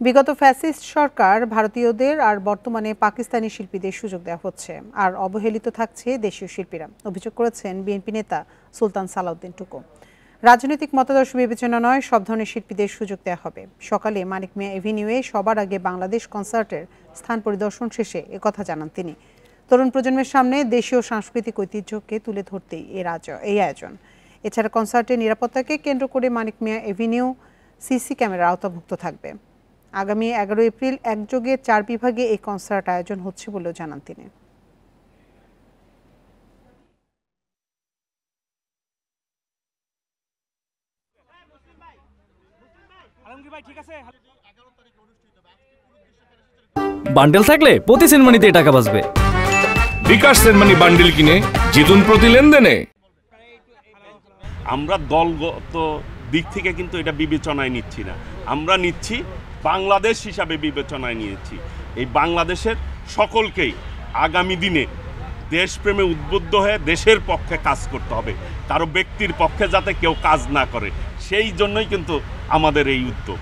বিগত ফ্যাসিস্ট সরকার ভারতীয়দের আর বর্তমানে পাকিস্তানি শিল্পীদের সুযোগ দেওয়া হচ্ছে, আর অবহেলিত থাকছে দেশীয় শিল্পীরা, অভিযোগ করেছেন বিএনপি নেতা সুলতান সালাউদ্দিন টুকু। রাজনৈতিক মতাদর্শ বিবেচনা নয়, সব ধরনের শিল্পীদের সুযোগ দেওয়া হবে। সকালে মানিক মিয়া এভিনিউয়ে সবার আগে বাংলাদেশ কনসার্টের স্থান পরিদর্শন শেষে একথা জানান তিনি। তরুণ প্রজন্মের সামনে দেশীয় সাংস্কৃতিক ঐতিহ্যকে তুলে ধরতেই এই আয়োজন। এছাড়া কনসার্টের নিরাপত্তাকে কেন্দ্র করে মানিক মিয়া এভিনিউ সিসি ক্যামেরার আওতাভুক্ত থাকবে। আগামী 11 এপ্রিল একযোগে 4 বিভাগে এই কনসার্ট আয়োজন হচ্ছে বলেও জানান তিনি। বান্ডেল থাকলে প্রতি সেনমানিতে টাকা বাঁচবে। বিকাশ সেনমানি বান্ডেল কিনে জিতুন প্রতি লেনদেনে। আমরা দলগত দিক থেকে কিন্তু এটা বিবেচনায় নিচ্ছি না, আমরা নিচ্ছি বাংলাদেশ হিসাবে বিবেচনায় নিয়েছি। এই বাংলাদেশের সকলকেই আগামী দিনে দেশপ্রেমে উদ্বুদ্ধ হয়ে দেশের পক্ষে কাজ করতে হবে, কারো ব্যক্তির পক্ষে যাতে কেউ কাজ না করে, সেই জন্যই কিন্তু আমাদের এই উদ্যোগ।